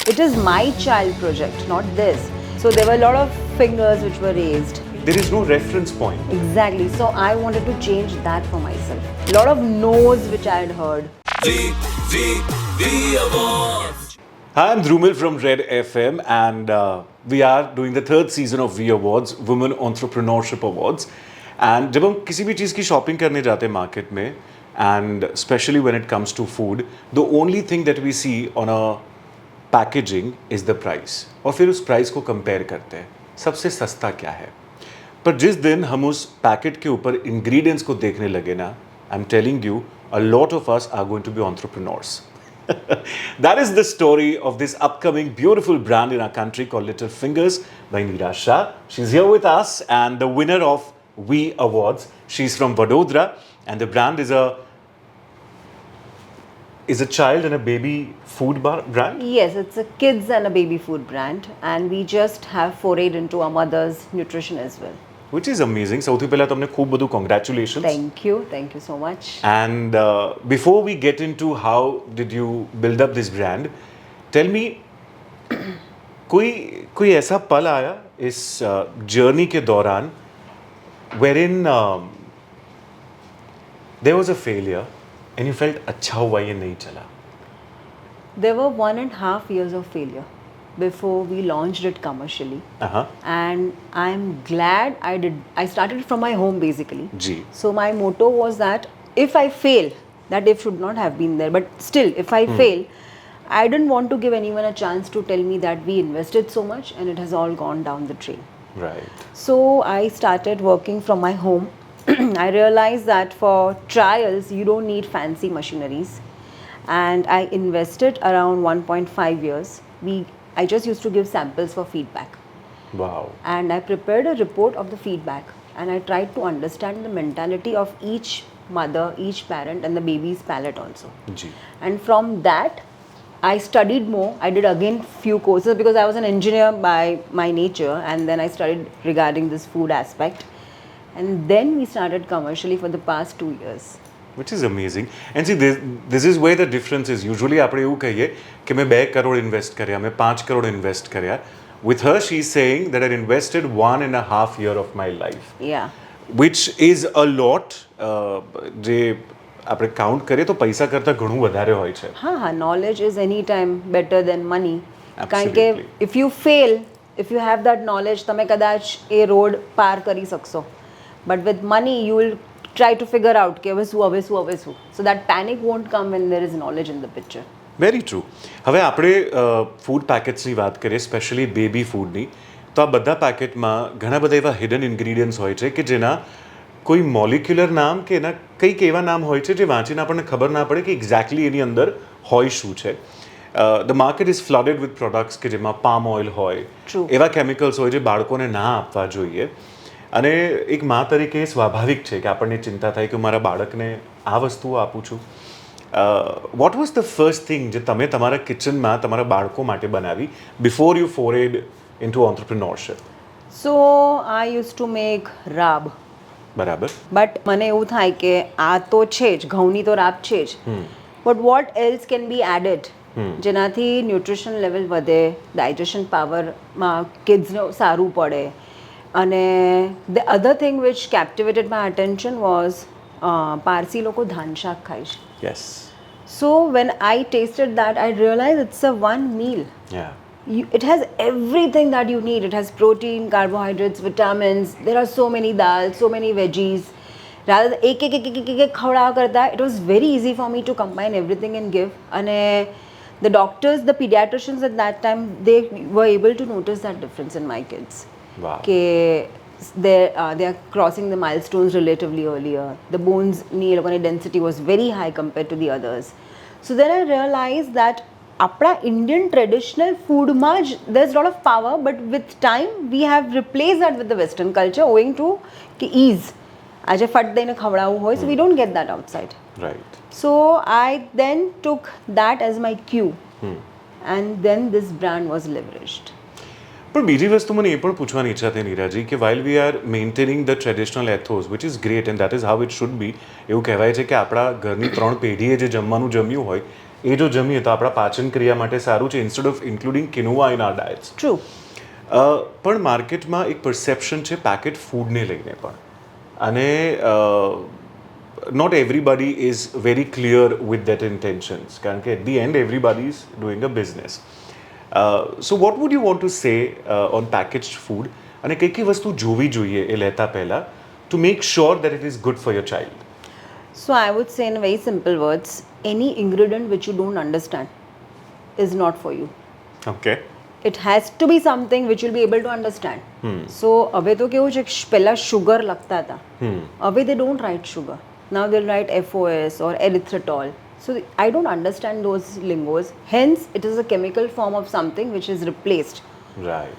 It is my child project, not this. So there were a lot of fingers which were raised. There is no reference point. Exactly. So I wanted to change that for myself. A lot of no's which I had heard. Hi, I'm Dhrumil from Red FM, and we are doing the third season of V Awards, Women Entrepreneurship Awards. And जब हम किसी भी चीज़ की shopping करने जाते हैं market में, and especially when it comes to food, the only thing that we see on a packaging is the price. और फिर उस प्राइस को कंपेयर करते हैं, सबसे सस्ता क्या है. पर जिस दिन हम उस पैकेट के ऊपर इंग्रेडिएंट्स को देखने लगे ना, I'm telling you, a lot of us are going to be entrepreneurs. That is the story of this upcoming beautiful brand in our country called Little Fingers by Nira Shah. She's here with us and the winner of We Awards. She's from Vadodara and the brand is a child and a baby food brand? Yes, it's a kids and a baby food brand, and we just have forayed into our mother's nutrition as well. Which is amazing. સૌથી પહેલા તમને ખૂબ બધું congratulations. Thank you so much. And before we get into how did you build up this brand, tell me, कोई ऐसा पल आया इस जर्नी के दौरान wherein there was a failure and you felt अच्छा हुआ ये नहीं चला? There were 1.5 years of failure before we launched it commercially. And I'm glad I did. I started from my home basically. Ji. So my motto was that if I fail, that if should not have been there, but still if I fail, I didn't want to give anyone a chance to tell me that we invested so much and it has all gone down the drain. Right. So I started working from my home. I realized that for trials you don't need fancy machineries, and I invested around 1.5 years. I just used to give samples for feedback. Wow. And I prepared a report of the feedback, and I tried to understand the mentality of each mother, each parent, and the baby's palate also. Ji. And from that, I studied more. I did again few courses because I was an engineer by my nature, and then I studied regarding this food aspect. And then we started commercially for the past 2 years. Which is amazing. And see, this is where the difference is. Usually આપણે એવું કહીએ કે મેં 2 crore invest કર્યા, મેં 5 crore invest કર્યા. With her, she's saying that I invested 1.5 year of my life. Yeah. Which is a lot. જે આપણે કાઉન્ટ કરીએ તો પૈસા કરતાં ઘણું વધારે હોય છે. હા, knowledge is anytime better than money. કારણ Absolutely. કે if you fail, if you have that knowledge, તમે કદાચ એ રોડ પાર કરી શકશો. But with money, you will try to figure out કે હવે શું. So that panic won't come when there is knowledge in the picture. Very true. હવે આપણે ફૂડ પેકેટ્સની વાત કરીએ, સ્પેશિયલી બેબી ફૂડની, તો આ બધા પેકેટમાં ઘણા બધા એવા હિડન ઇન્ગ્રીડિયન્ટ્સ હોય છે કે જેના કોઈ મોલિક્યુલર નામ કે એના કંઈક એવા નામ હોય છે જે વાંચીને આપણને ખબર ના પડે કે એક્ઝેક્ટલી એની અંદર હોય શું છે. The market is flooded with products કે જેમાં પામ ઓઇલ હોય, True. એવા કેમિકલ્સ હોય જે બાળકોને ના આપવા જોઈએ. અને એક મા તરીકે સ્વાભાવિક છે કે આપણને ચિંતા થાય કે હું મારા બાળકને આ વસ્તુઓ આપું છું. What was the first thing જે તમે તમારા કિચનમાં તમારા બાળકો માટે બનાવી before you ફોરેડ into entrepreneurship? So I used to make રાબ. બરાબર. બટ મને એવું થાય કે આ તો છે જ, ઘઉંની તો રાબ છે જ. But what else can be added જેનાથી ન્યુટ્રિશન લેવલ વધે, ડાયજેશન પાવરમાં કિડ્સને સારું પડે. અને the other thing which captivated my attention was Parsi લોકો ધાન શાક ખાય છે. Yes. So when I tasted that I realise it's a one meal. Yeah. It has everything that you need. It has protein, carbohydrates, vitamins. There are so many dals, so many veggies. Rather than ek khawda karta, it was very easy for me to combine everything and give. And the doctors, the pediatricians at that time, they were able to notice that difference in my kids. Wow. Ke they are crossing the milestones relatively earlier. The bones density was very high compared to the others. So then I realized that આપણા Indian traditional ફૂડમાં જ there is lot of power, but with time we have replace that with the western culture owing to કે is. આજે ફટ દઈને ખવડાવવું હોય, so we don't get that outside. Right. So I then took that as my cue, and then this brand was leveraged. પણ બીજી વસ્તુ મને એ પણ પૂછવાની ઈચ્છા થઈ નીરાજી કે while we are maintaining the traditional એથોસ which is great and that is how it should be. એવું કહેવાય છે કે આપણા ઘરની 3 પેઢીએ જે જમવાનું જમ્યું હોય એ જો જમીએ તો આપણા પાચન ક્રિયા માટે સારું છે instead of including quinoa in our diets. True. પણ માર્કેટમાં એક પરસેપ્શન છે પેકેટ ફૂડને લઈને પણ, અને not everybody is very clear with that intentions, કારણ કે at the end everybody is doing a business. So what would you want to say on packaged food, અને કઈ કઈ વસ્તુ જોવી જોઈએ એ લેતા પહેલા to make sure that it is good for your child? So I would say in very simple words, any ingredient which you don't understand is not for you. Okay. It has to be something which you'll be able to understand. So હવે તો કેવું છે કે પહેલા sugar લખતા હતા, હવે they don't write sugar. Now they'll write FOS or erythritol. So I don't understand those lingos. Hence, it is a chemical form of something which is replaced. Right.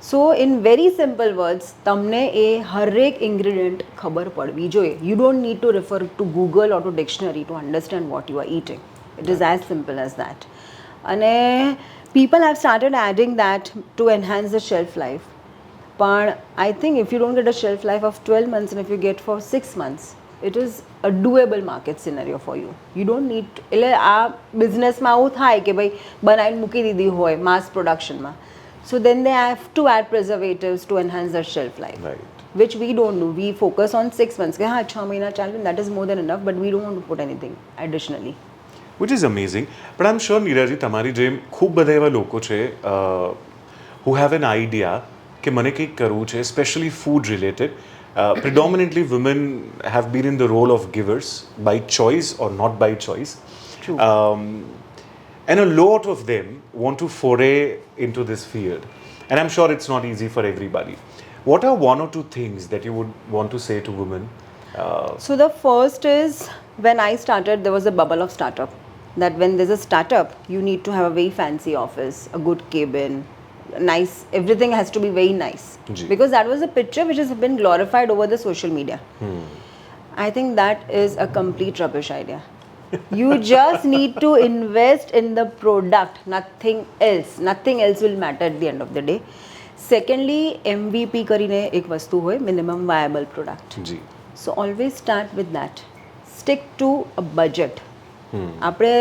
So in very simple words, તમને એ હરેક ingredient ખબર પડવી જોઈએ. You don't need to refer to Google or to dictionary to understand what you are eating. It is as simple as that. અને people have started adding that to enhance the shelf life. But I think if you don't get a shelf life of 12 months and if you get for 6 months, it is a doable market scenario for you. You don't need to, એટલે આ બિઝનેસમાં આવું થાય કે ભાઈ બનાવીને મૂકી દીધી હોય માસ પ્રોડક્શનમાં. So then they have to add preservatives to enhance their shelf life. Right. Which we don't do. We focus on 6 months. કે હા 6 મહિના ચાલે, that is more than enough, but we don't want to put anything additionally. Which is amazing. But I'm sure, નીરાજી, તમારી જેમ ખૂબ બધા એવા લોકો છે who have an idea કે મને કંઈક કરવું છે, especially food related. Predominantly women have been in the role of givers by choice or not by choice. True. And a lot of them want to foray into this field. And I'm sure it's not easy for everybody. What are one or two things that you would want to say to women? So the first is, when I started, there was a bubble of startup. That when there's a startup, you need to have a very fancy office, a good cabin, nice, everything has to be very nice. Ji. Because that was a picture which has been glorified over the social media. I think that is a complete rubbish idea. You just need to invest in the product, nothing else. Nothing else will matter at the end of the day. Secondly, MVP કરીને એક વસ્તુ હોય, minimum viable product. G. So always start with that. Stick to a budget. આપણે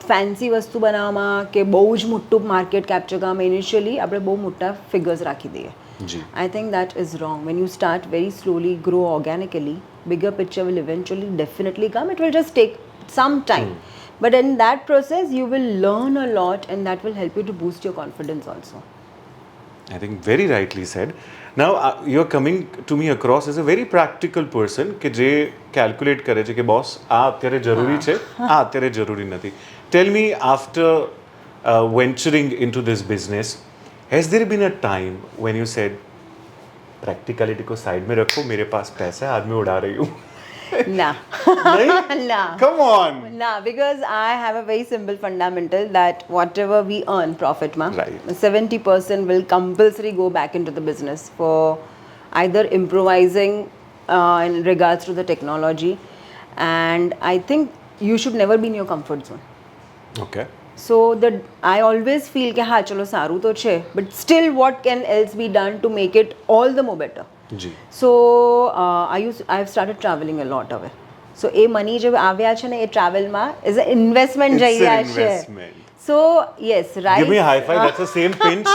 fancy વસ્તુ બનાવવામાં કે બહુ જ મોટું માર્કેટ કેપ્ચર કરવામાં ઇનિશિયલી આપણે બહુ મોટા ફિગર્સ રાખી દઈએ. જી. I think that is wrong. When you start very slowly, grow organically, bigger picture will eventually definitely come. It will just take some time. But in that process, you will learn a lot and that will help you to boost your confidence also. I think very rightly said. Now, you're coming to me across as a very practical person કે જે calculate કરે છે કે boss, આ અત્યારે જરૂરી છે, આ અત્યારે જરૂરી નથી. Tell me, after venturing into this business, has there been a time when you said, practicality को side में रखो, मेरे पास पैसा है, आज मैं उड़ा रही हूँ? Nah. नहीं? Nah. Come on. Nah, because I have a very simple fundamental that whatever we earn profit ma, Right. 70% will compulsory go back into the business for either improvising in regards to the technology, and I think you should never be in your comfort zone. Okay. So that I always feel કે હા ચલો સારું તો છે, but still what can else be done to make it all the more better. જી. So I've started traveling a lot away. So એ money જે આવ્યા છે ને એ ટ્રાવેલમાં is an investment It's જઈ an રહ્યા છે. investment. So yes, right. Give me a high five. That's the same pinch.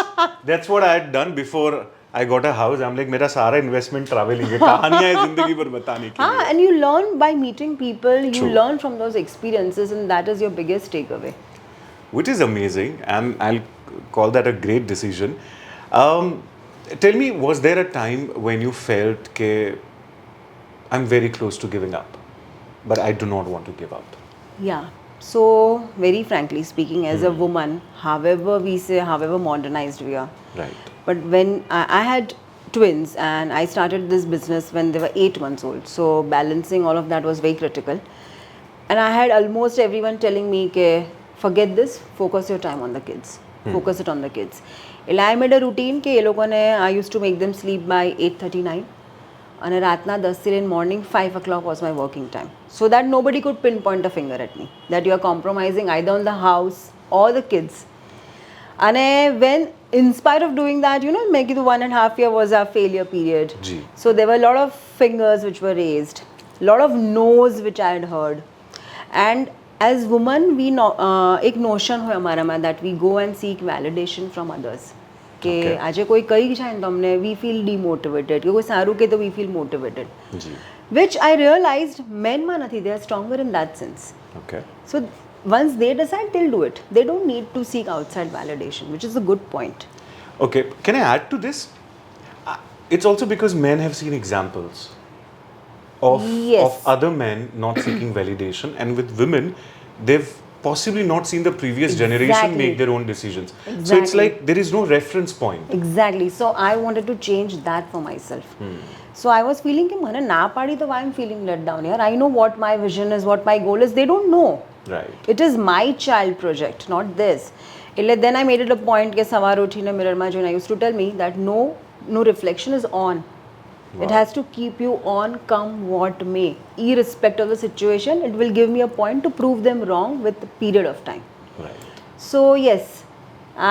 That's what I had done before I got a house. I'm like, मेरा सारा investment traveling है. कहानियाँ है जिंदगी भर बताने के लिए. And you learn by meeting people. You True. learn from those experiences, and that is your biggest takeaway. Which is amazing, and I'll call that a great decision. Tell me, was there a time when you felt ke I'm very close to giving up, but I do not want to give up? Yeah. So very frankly speaking, as a woman, however we say, however modernized we are, Right. but when I had twins and I started this business when they were 8 months old, so balancing all of that was very critical, and I had almost everyone telling me ke forget this, focus your time on the kids, focus it on the kids. I made a routine ke એ લોકોને I used to make them sleep by 8:39 અને રાતના 10 till in morning 5 o'clock was my working time, so that nobody could pinpoint a finger at me that you are compromising either on the house or the kids. And when in spite of doing that, you know, મેં કીધું 1.5 year was our failure period. જી. So there were a lot of fingers which were raised, a lot of no's which I had heard, and as woman we एक notion હોય અમારામાં that we go and seek validation from others કે Okay. આજે કોઈ કહી જાય ને તમને we feel demotivated કે કોઈ સારું કે તો we feel motivated G which I realized men માં નથી, they are stronger in that sense. Okay So once they decide, they'll do it. They don't need to seek outside validation, which is a good point. Okay, can I add to this? It's also because men have seen examples of Yes. of other men not seeking validation, and with women, they've possibly not seen the previous generation Exactly. make their own decisions. So it's Exactly. like there is no reference point. Exactly. So I wanted to change that for myself. So I was feeling कि मैंने ना पाड़ी तो why I'm feeling let down here. I know what my vision is, what my goal is. They don't know. Right. It is my child project, not this. Then I made it a point કે સવાર ઉઠીને મિરરમાં જોઈને I used to tell me that no reflection is on. It Wow. has to keep you on come what may. Irrespective of the situation, it will give me a point to prove them wrong with a period of time. Right. So yes,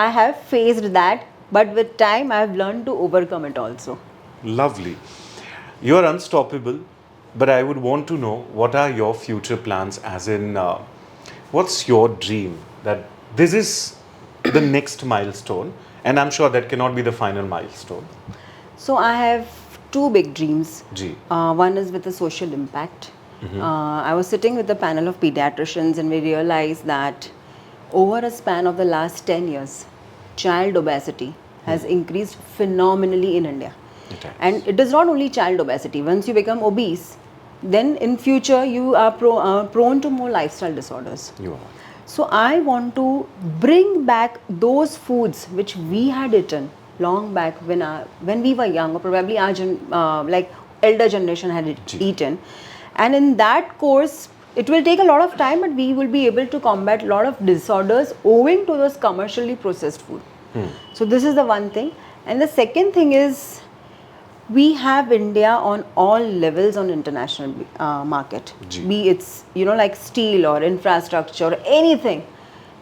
I have faced that, but with time I have learned to overcome it also. Lovely. You are unstoppable, but I would want to know what are your future plans, as in what's your dream that this is the next milestone, and I'm sure that cannot be the final milestone. So I have two big dreams. Ji. One is with a social impact. I was sitting with a panel of pediatricians and we realized that over a span of the last 10 years, child obesity has increased phenomenally in India. It has. And it is not only child obesity. Once you become obese, then in future you are prone to more lifestyle disorders. You are. So I want to bring back those foods which we had eaten long back when we were young, or probably our like elder generation had eaten. And in that course, it will take a lot of time, but we will be able to combat a lot of disorders owing to those commercially processed food. So this is the one thing. And the second thing is, we have India on all levels on international market. Ji. Be it's like steel or infrastructure or anything.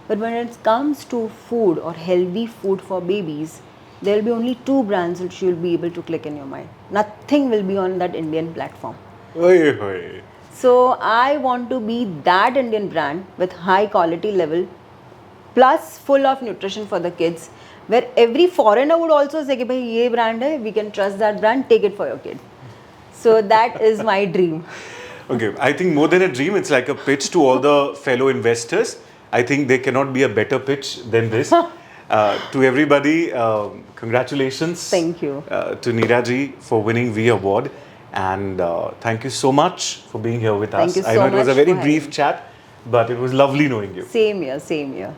But when it comes to food or healthy food for babies, there will be only two brands which you will be able to click in your mind. Nothing will be on that Indian platform. Oi, oi. So I want to be that Indian brand with high quality level, plus full of nutrition for the kids, where every foreigner would also say कि भाई ये brand है, we can trust that brand, take it for your kid. So that is my dream. Okay, I think more than a dream, it's like a pitch to all the fellow investors. I think there cannot be a better pitch than this. To everybody, congratulations. Thank you. To Nira ji for winning V Award, and thank you so much for being here with Thank us. you I so know it was a much very for brief chat, but it was lovely knowing you. Same here, same here.